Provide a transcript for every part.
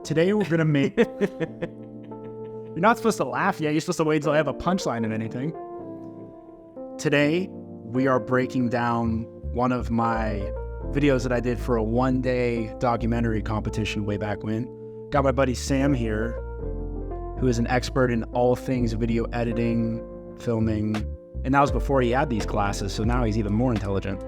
Today we're gonna make... You're not supposed to laugh yet. You're supposed to wait until I have a punchline of anything. Today, we are breaking down one of my videos that I did for a one-day documentary competition way back when. Got my buddy Sam here, who is an expert in all things video editing, filming, and that was before he had these classes, so now he's even more intelligent.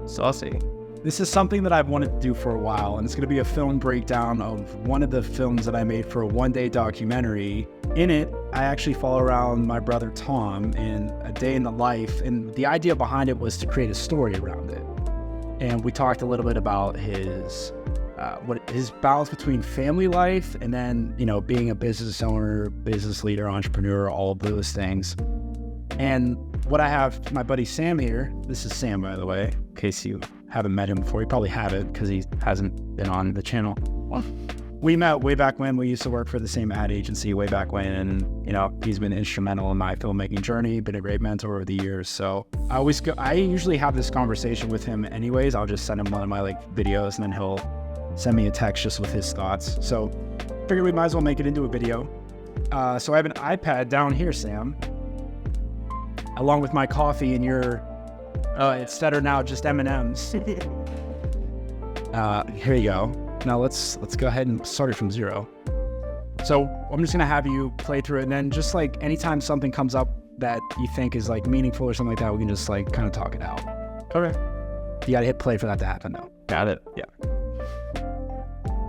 Saucy. This is something that I've wanted to do for a while, and it's going to be a film breakdown of one of the films that I made for a one-day documentary. In it, I actually follow around my brother Tom in a day in the life, and the idea behind it was to create a story around it. And we talked a little bit about his balance between family life and then, being a business owner, business leader, entrepreneur, all of those things. And what I have my buddy Sam here, this is Sam, by the way, in case you haven't met him before. You probably haven't because he hasn't been on the channel. We met way back when. We used to work for the same ad agency way back when, and he's been instrumental in my filmmaking journey, been a great mentor over the years. So I usually have this conversation with him anyways. I'll just send him one of my videos, and then he'll send me a text just with his thoughts. So figured we might as well make it into a video. So I have an iPad down here, Sam, along with my coffee and your instead are now just M&Ms. Here you go. Now let's go ahead and start it from zero. So I'm just gonna have you play through it, and then just anytime something comes up that you think is meaningful or something like that, we can just kind of talk it out. Okay. You gotta hit play for that to happen though. Got it. Yeah.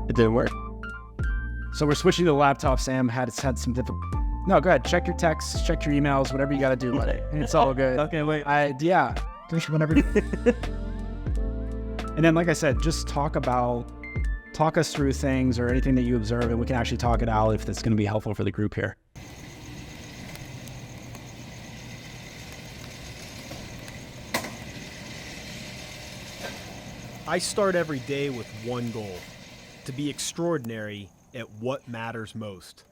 It didn't work. So we're switching to the laptop. Sam had some difficult. No, go ahead. Check your texts, check your emails, whatever you gotta do, buddy. It's all good. Okay, wait. Yeah. Whenever. And then, like I said, just talk us through things or anything that you observe, and we can actually talk it out if that's going to be helpful for the group here. I start every day with one goal: to be extraordinary at what matters most.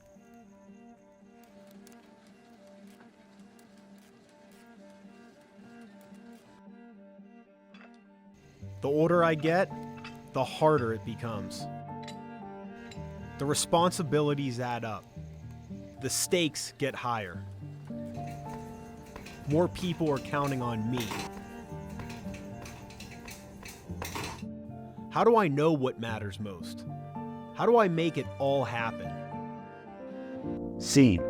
The older I get, the harder it becomes. The responsibilities add up. The stakes get higher. More people are counting on me. How do I know what matters most? How do I make it all happen? Scene.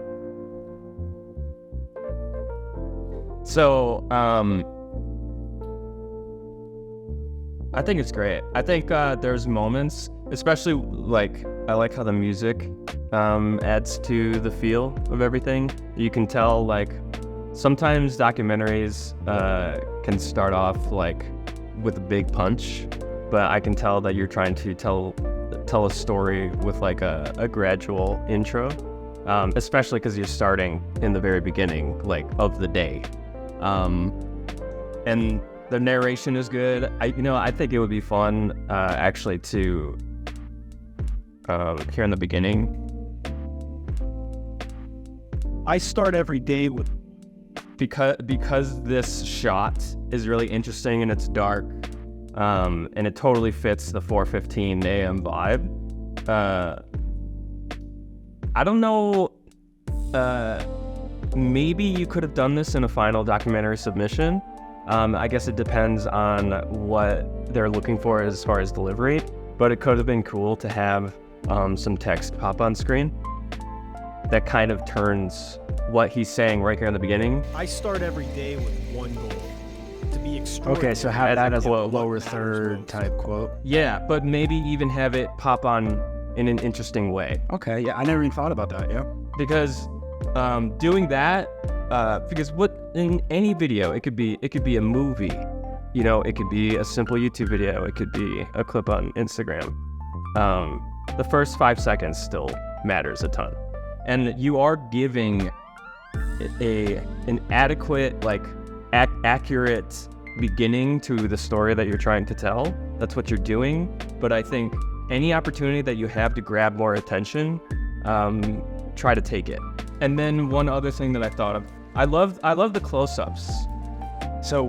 So, I think it's great. I think there's moments, especially I like how the music adds to the feel of everything. You can tell sometimes documentaries can start off with a big punch, but I can tell that you're trying to tell a story with a gradual intro, especially because you're starting in the very beginning of the day, and the narration is good. I think it would be fun, actually, to here in the beginning. I start every day with because this shot is really interesting and it's dark, and it totally fits the 4:15 a.m. vibe. I don't know. Maybe you could have done this in a final documentary submission. I guess it depends on what they're looking for as far as delivery, but it could have been cool to have some text pop on screen that kind of turns what he's saying right here in the beginning. I start every day with one goal: to be extraordinary. Okay, so have that as a lower third type quote. Yeah, but maybe even have it pop on in an interesting way. Okay, yeah, I never even thought about that, yeah. Because doing that, because in any video, it could be a movie, it could be a simple YouTube video, it could be a clip on Instagram. The first 5 seconds still matters a ton, and you are giving an adequate, accurate beginning to the story that you're trying to tell. That's what you're doing. But I think any opportunity that you have to grab more attention, try to take it. And then one other thing that I thought of, I love the close-ups So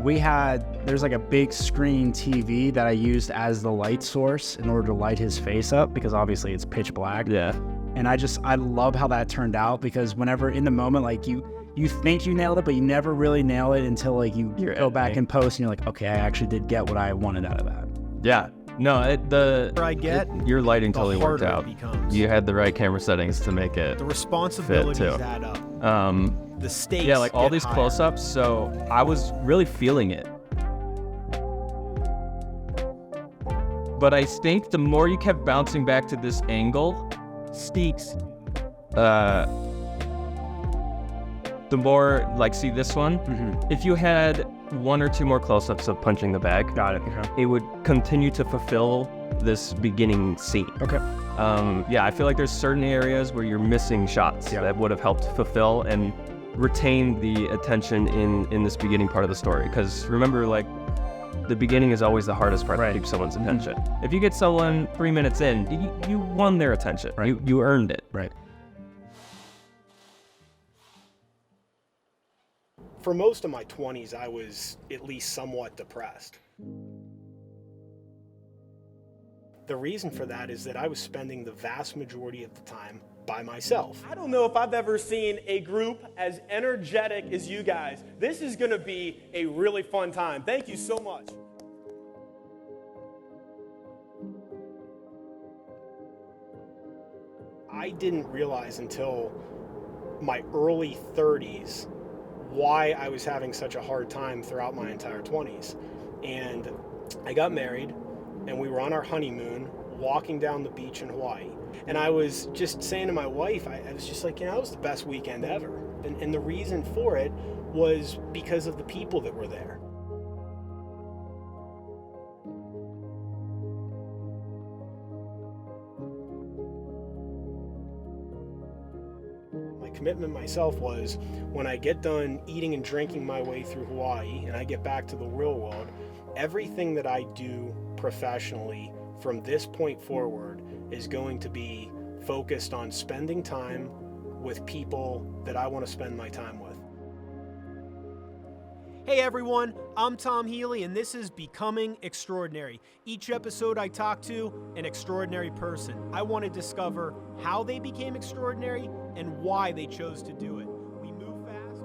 there's like a big screen TV that I used as the light source in order to light his face up, because obviously it's pitch black. Yeah. And I love how that turned out, because whenever in the moment, like you think you nailed it, but you never really nail it until like you go back and post and you're like, okay, I actually did get what I wanted out of that. Yeah. No, Your lighting totally worked harder out. it becomes. You had the right camera settings to make it The responsibilities fit too. add up. The stakes. Yeah, like all get these higher. close-ups, so I was really feeling it. But I think the more you kept bouncing back to this angle, Steaks. the more, like, see this one? Mm-hmm. If you had one or two more close-ups of punching the bag, Got it. Okay. it would continue to fulfill this beginning scene. Okay. Yeah, I feel like there's certain areas where you're missing shots that would have helped fulfill and retain the attention in this beginning part of the story. Because remember, like, the beginning is always the hardest part to keep someone's attention. If you get someone 3 minutes in, you won their attention. Right. You earned it. Right. For most of my 20s, I was at least somewhat depressed. The reason for that is that I was spending the vast majority of the time by myself. I don't know if I've ever seen a group as energetic as you guys. This is going to be a really fun time. Thank you so much. I didn't realize until my early 30s why I was having such a hard time throughout my entire 20s. And I got married, and we were on our honeymoon walking down the beach in Hawaii. And I was just saying to my wife, I was just like, that was the best weekend ever. And the reason for it was because of the people that were there. My commitment myself was, when I get done eating and drinking my way through Hawaii and I get back to the real world, everything that I do professionally from this point forward is going to be focused on spending time with people that I want to spend my time with. Hey everyone, I'm Tom Healy and this is Becoming Extraordinary. Each episode I talk to an extraordinary person. I want to discover how they became extraordinary and why they chose to do it. We move fast.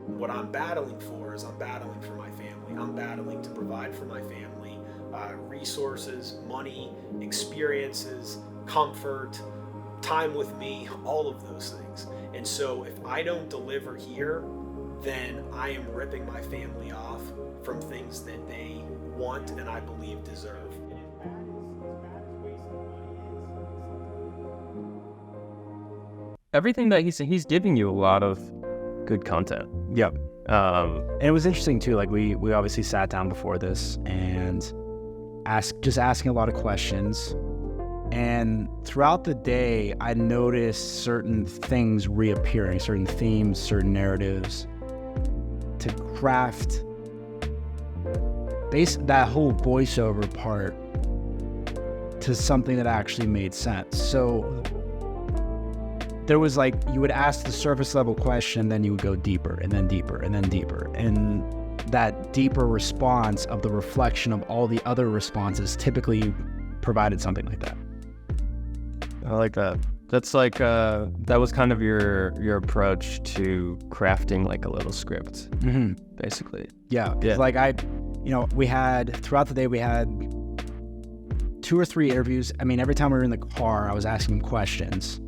What I'm battling for is I'm battling for my family. I'm battling to provide for my family resources, money, experiences, comfort, time with me, all of those things. And so if I don't deliver here, then I am ripping my family off from things that they want and I believe deserve. Everything that he's giving you a lot of good content. Yep. And it was interesting too. Like we obviously sat down before this and asking a lot of questions. And throughout the day, I noticed certain things reappearing, certain themes, certain narratives, to craft that whole voiceover part to something that actually made sense. So there was like, you would ask the surface level question, then you would go deeper and then deeper and then deeper. And that deeper response of the reflection of all the other responses typically provided something like that. I like that. That's like that was kind of your approach to crafting like a little script, basically. Yeah. Like we had throughout the day we had 2 or 3 interviews. I mean, every time we were in the car, I was asking him questions,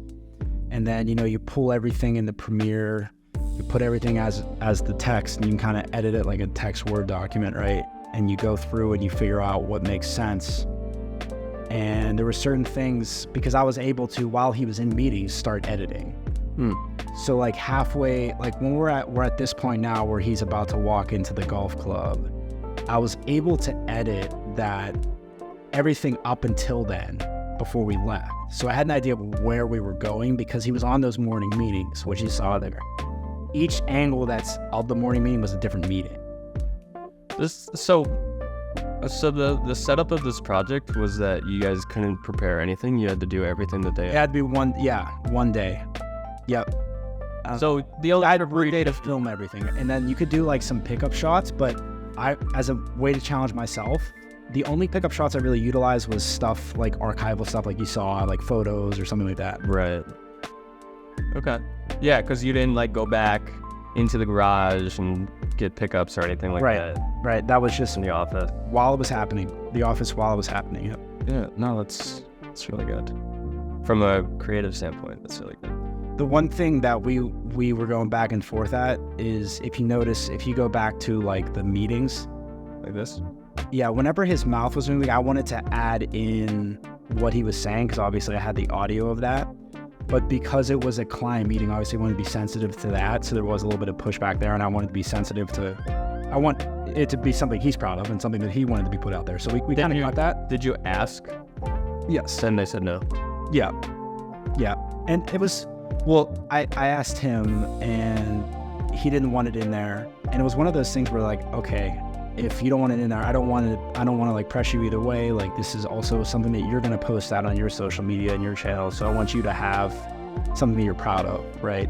and then you pull everything in the Premiere, you put everything as the text, and you can kind of edit it like a text Word document, right? And you go through and you figure out what makes sense. And there were certain things, because I was able to, while he was in meetings, start editing. So like halfway, like when we're at this point now where he's about to walk into the golf club, I was able to edit that everything up until then before we left. So I had an idea of where we were going because he was on those morning meetings, which you saw there. Each angle that's of the morning meeting was a different meeting. So the setup of this project was that you guys couldn't prepare anything. You had to do everything the day. It had to be one day. Yep. So the only I had a great day to film everything, and then you could do like some pickup shots, but as a way to challenge myself, the only pickup shots I really utilized was stuff like archival stuff, like you saw, like photos or something like that. Right. Okay. Yeah, because you didn't like go back into the garage and get pickups or anything like that Right. That was just in the office. while it was happening. The office while it was happening. Yep. Yeah. No, that's really good. From a creative standpoint, that's really good. The one thing that we were going back and forth at is, if you notice, if you go back to like the meetings, Like this. yeah, whenever his mouth was moving, I wanted to add in what he was saying, because obviously I had the audio of that. But because it was a client meeting, obviously I wanted to be sensitive to that. So there was a little bit of pushback there, and I wanted to be sensitive to, I want it to be something he's proud of and something that he wanted to be put out there. So we kind of got that. Did you ask? Yes. And they said no. Yeah. And it was, well, I asked him, and he didn't want it in there. And it was one of those things where like, okay, if you don't want it in there, I don't want to like pressure you either way. Like, this is also something that you're going to post out on your social media and your channel. So I want you to have something that you're proud of, right?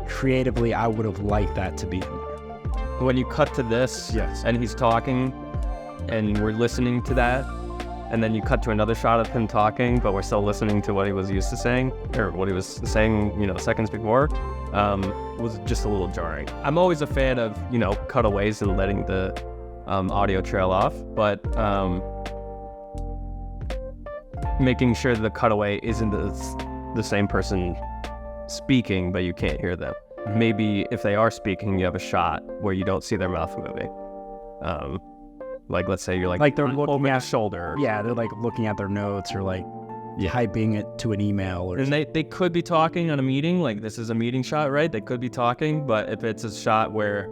Creatively, I would have liked that to be in there. When you cut to this, Yes. and he's talking, and we're listening to that, and then you cut to another shot of him talking, but we're still listening to what he was used to saying, or what he was saying, seconds before, was just a little jarring. I'm always a fan of, cutaways and letting the audio trail off, but making sure the cutaway isn't the same person speaking, but you can't hear them. Mm-hmm. Maybe if they are speaking, you have a shot where you don't see their mouth moving. Like, let's say you're like they're looking over at your shoulder. Yeah, they're like looking at their notes or like typing it to an email or And they could be talking on a meeting, like this is a meeting shot, right? They could be talking, but if it's a shot where,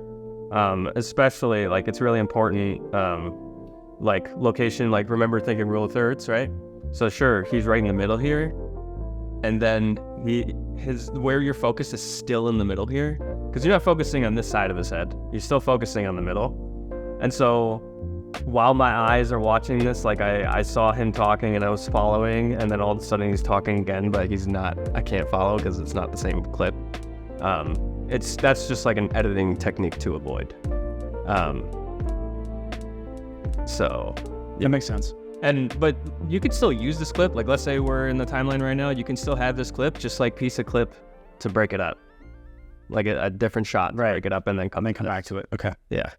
especially like it's really important, like location, like remember thinking rule of thirds, right? So sure, he's right in the middle here, and then where your focus is still in the middle here, because you're not focusing on this side of his head, you're still focusing on the middle. And so while my eyes are watching this, like I saw him talking and I was following, and then all of a sudden he's talking again, but he's not, I can't follow because it's not the same clip. That's just like an editing technique to avoid. So That makes sense. but you could still use this clip. Like, let's say we're in the timeline right now, you can still have this clip, just like piece of clip to break it up. Like a different shot, to break it up and then come back to it. Okay. Yeah.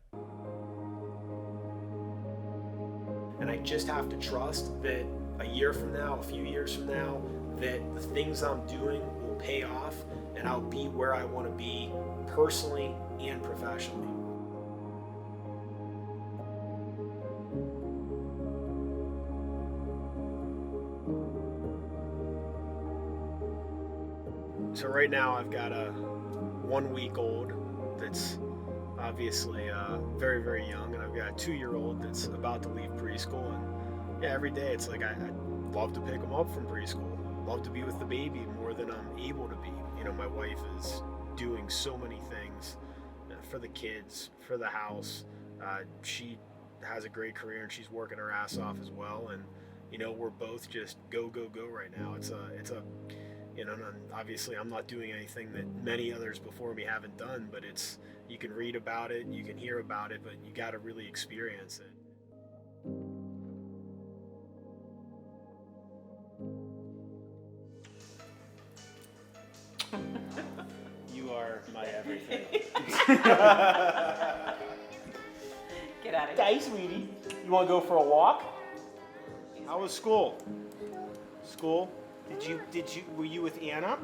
And I just have to trust that a year from now, a few years from now, that the things I'm doing will pay off and I'll be where I want to be personally and professionally. So right now I've got a 1 week old that's obviously very, very young, and I've got a 2-year-old that's about to leave preschool. And yeah, every day it's like I love to pick him up from preschool, love to be with the baby more than I'm able to be. My wife is doing so many things for the kids, for the house. She has a great career and she's working her ass off as well. And we're both just go right now. It's a and obviously I'm not doing anything that many others before me haven't done, but you can read about it, you can hear about it, but you got to really experience it. You are my everything. Get out of here. Hey, sweetie, you want to go for a walk? How was school? School? Were you with Anna?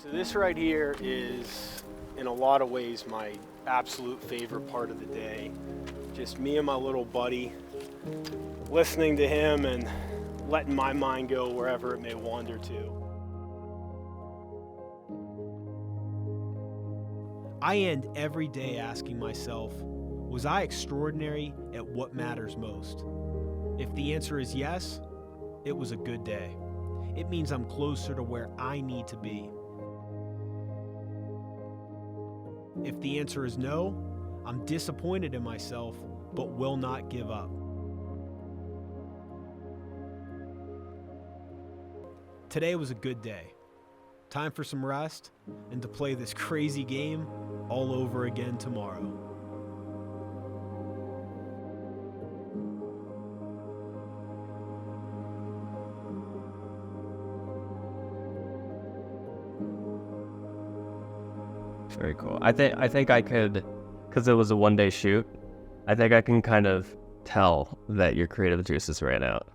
So this right here is, in a lot of ways, my absolute favorite part of the day. Just me and my little buddy, listening to him and letting my mind go wherever it may wander to. I end every day asking myself, was I extraordinary at what matters most? If the answer is yes, it was a good day. It means I'm closer to where I need to be. If the answer is no, I'm disappointed in myself, but will not give up. Today was a good day. Time for some rest and to play this crazy game all over again tomorrow. Very cool. I think I could, because it was a one-day shoot, I think I can kind of tell that your creative juices ran out.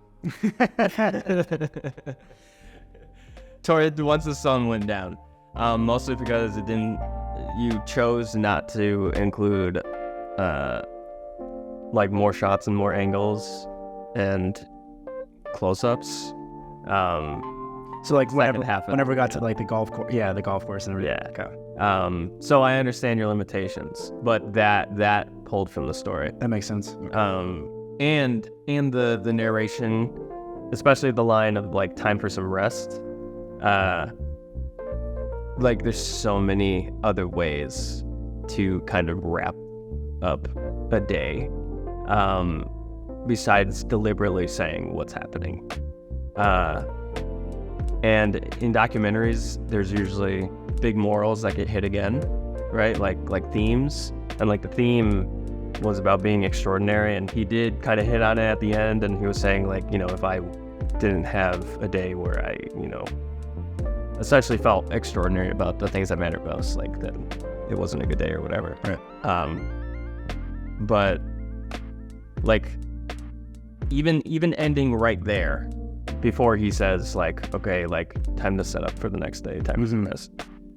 Toward once the sun went down, mostly because you chose not to include like more shots and more angles and close-ups. So like Half whenever we got to like the golf course, the golf course and everything. Yeah. Okay. So I understand your limitations, but that pulled from the story. That makes sense. And the narration, especially the line of like time for some rest. Like there's so many other ways to kind of wrap up a day, besides deliberately saying what's happening. And in documentaries, there's usually big morals that get hit again, right? Like themes, and like the theme was about being extraordinary, and he did kind of hit on it at the end, and he was saying like, if I didn't have a day where I, essentially felt extraordinary about the things that mattered most, like that it wasn't a good day or whatever. Right. But like even ending right there, before he says like, okay, like time to set up for the next day, time to miss.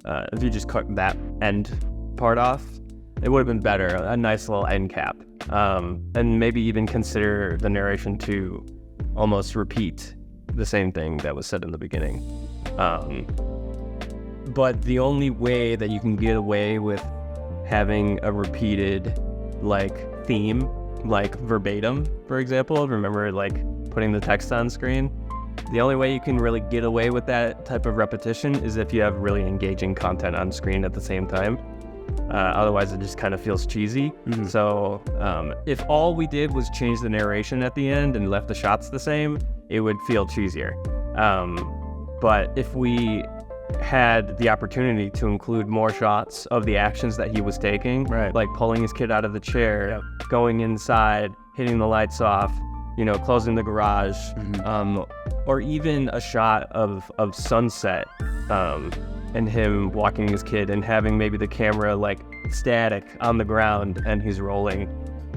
If you just cut that end part off, it would have been better, a nice little end cap. And maybe even consider the narration to almost repeat the same thing that was said in the beginning. But the only way that you can get away with having a repeated like theme, like verbatim, for example, remember like putting the text on screen? The only way you can really get away with that type of repetition is if you have really engaging content on screen at the same time. Otherwise, it just kind of feels cheesy. Mm-hmm. So if all we did was change the narration at the end and left the shots the same, it would feel cheesier. But if we had the opportunity to include more shots of the actions that he was taking, right, like pulling his kid out of the chair, going inside, hitting the lights off, closing the garage, or even a shot of sunset, and him walking his kid and having maybe the camera like static on the ground and he's rolling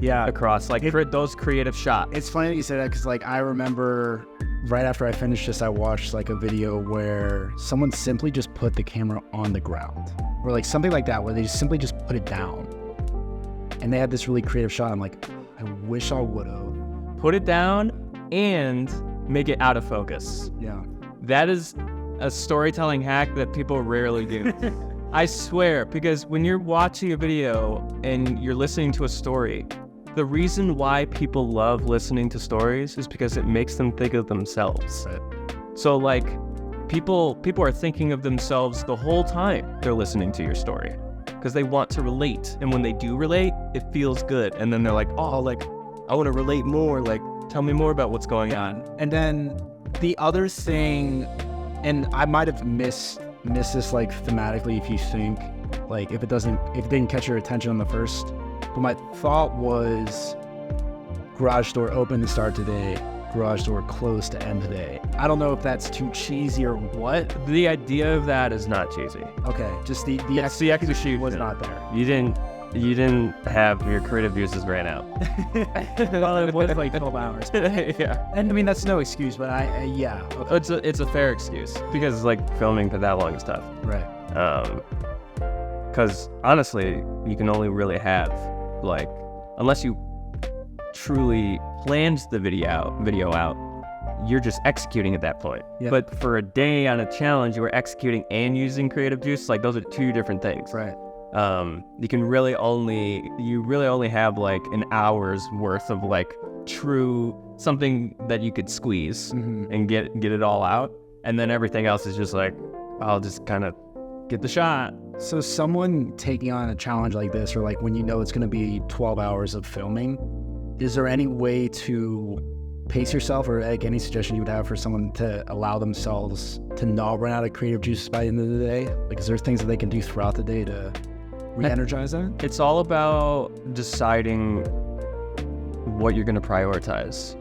across, like for those creative shots. It's funny that you say that, because like I remember right after I finished this, I watched like a video where someone simply just put the camera on the ground, or like something like that, where they just simply just put it down, and they had this really creative shot. I'm like, I wish I would have put it down and make it out of focus. Yeah, that is a storytelling hack that people rarely do. I swear, because when you're watching a video and you're listening to a story, the reason why people love listening to stories is because it makes them think of themselves. Right. So like people are thinking of themselves the whole time they're listening to your story, because they want to relate. And when they do relate, it feels good. And then they're like, oh, like I want to relate more. Like, tell me more about what's going on. And then the other thing, and I might have missed this like thematically, if you think like if it didn't catch your attention on the first, but my thought was garage door open to start today, garage door closed to end today. I don't know if that's too cheesy or what. The idea of that is not cheesy. Okay, just the execution was not there. You didn't have your creative juices ran out. Well, it was like 12 hours. Yeah. And I mean, that's no excuse, but okay. It's a fair excuse, because like filming for that long is tough. Right. Because honestly, you can only really have like, unless you truly planned the video out, you're just executing at that point. Yeah. But for a day on a challenge, you were executing and using creative juice. Like those are two different things. Right. You really only have like an hour's worth of like true something that you could squeeze and get it all out, and then everything else is just like, I'll just kind of get the shot. So someone taking on a challenge like this, or like when you know it's going to be 12 hours of filming, is there any way to pace yourself, or like any suggestion you would have for someone to allow themselves to not run out of creative juices by the end of the day? Like, is there things that they can do throughout the day to re-energize that? It's all about deciding what you're going to prioritize.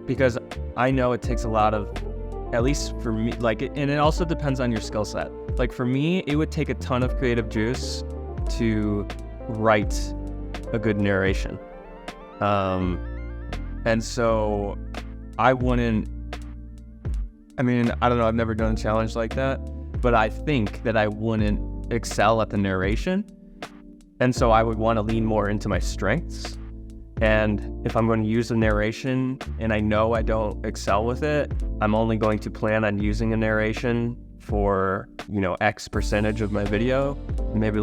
Because I know it takes a lot of, at least for me, like, and it also depends on your skill set. Like for me, it would take a ton of creative juice to write a good narration. And so I wouldn't, I mean, I don't know, I've never done a challenge like that, but I think that I wouldn't excel at the narration. And so I would want to lean more into my strengths. And if I'm going to use a narration and I know I don't excel with it, I'm only going to plan on using a narration for, you know, X percentage of my video, maybe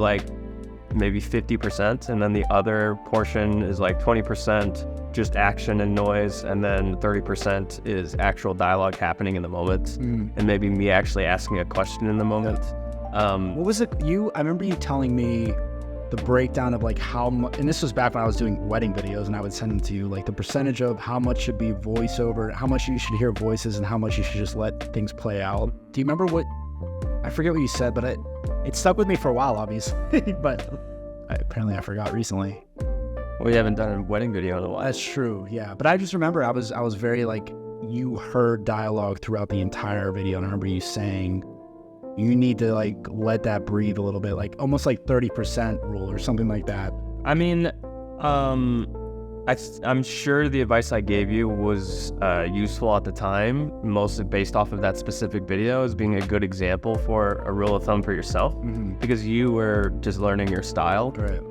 50%. And then the other portion is like 20% just action and noise. And then 30% is actual dialogue happening in the moment. And maybe me actually asking a question in the moment. What was it? I remember you telling me the breakdown of like how much, and this was back when I was doing wedding videos and I would send them to you, like the percentage of how much should be voiceover, how much you should hear voices, and how much you should just let things play out. Do you remember what, I forget what you said, but it stuck with me for a while, obviously, but apparently I forgot recently. Well, you haven't done a wedding video in a while. That's true, yeah. But I just remember I was very like, you heard dialogue throughout the entire video, and I remember you saying, you need to like let that breathe a little bit, like almost like 30% rule or something like that. I mean, I'm sure the advice I gave you was useful at the time, mostly based off of that specific video as being a good example for a rule of thumb for yourself, because you were just learning your style. Right.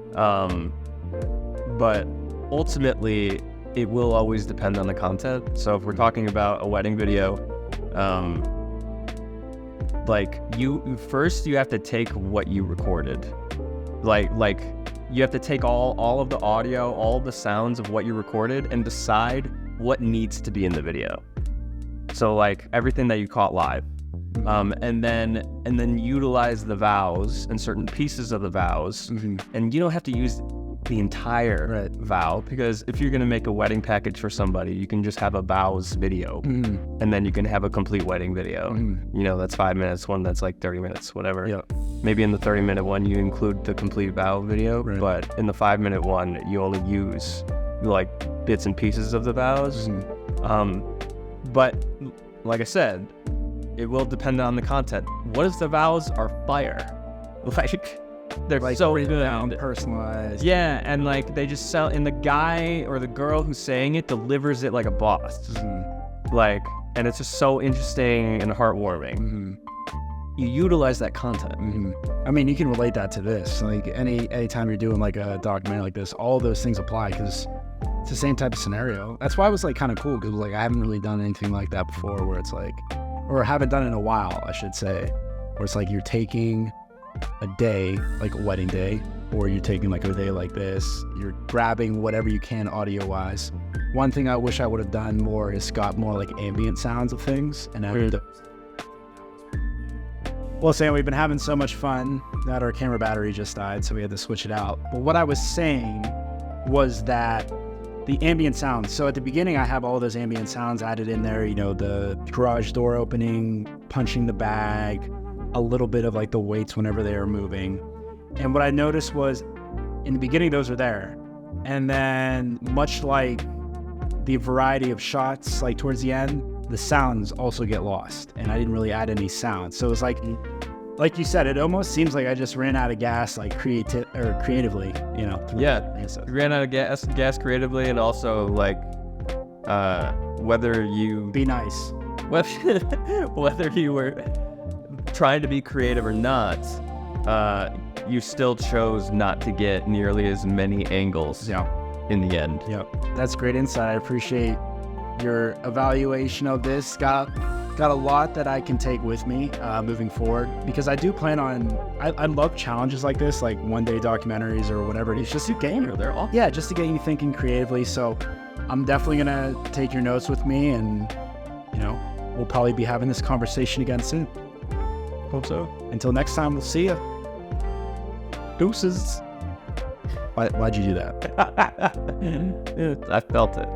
But ultimately, it will always depend on the content. So if we're talking about a wedding video, like you have to take what you recorded, like you have to take all of the audio, all of the sounds of what you recorded, and decide what needs to be in the video. So like everything that you caught live, and then utilize the vows and certain pieces of the vows, and you don't have to use the entire vow, because if you're going to make a wedding package for somebody, you can just have a vows video, and then you can have a complete wedding video. You know, that's 5 minutes, one that's like 30 minutes, whatever. Yeah. Maybe in the 30-minute one, you include the complete vow video, but in the 5-minute one, you only use like bits and pieces of the vows. But like I said, it will depend on the content. What if the vows are fire? Like, they're like so good, personalized. Yeah, and like they just sell, and the guy or the girl who's saying it delivers it like a boss. Like, and it's just so interesting and heartwarming. You utilize that content. I mean, you can relate that to this. Like anytime you're doing like a documentary like this, all those things apply because it's the same type of scenario. That's why it was like kind of cool, because like I haven't really done anything like that before, where it's like, or haven't done it in a while, I should say, where it's like you're taking a day, like a wedding day, or you're taking like a day like this, you're grabbing whatever you can audio wise. One thing I wish I would have done more is got more like ambient sounds of things and added those. Well, Sam, we've been having so much fun that our camera battery just died, so we had to switch it out. But what I was saying was that the ambient sounds. So at the beginning, I have all those ambient sounds added in there, you know, the garage door opening, punching the bag, a little bit of like the weights whenever they are moving. And what I noticed was in the beginning, those are there. And then much like the variety of shots, like towards the end, the sounds also get lost. And I didn't really add any sounds. So it was like you said, it almost seems like I just ran out of gas, like creatively, you know? Yeah, you ran out of gas creatively, and also like, whether you... Be nice. Whether you were trying to be creative or not, you still chose not to get nearly as many angles in the end. That's great insight. I appreciate your evaluation of this. Got a lot that I can take with me moving forward, because I do plan on, I love challenges like this, like one-day documentaries or whatever it is, just to get, they're awesome. Yeah, just to get you thinking creatively. So I'm definitely gonna take your notes with me, and you know, we'll probably be having this conversation again soon. Hope so. Until next time, we'll see you. Deuces. Why'd you do that? I felt it.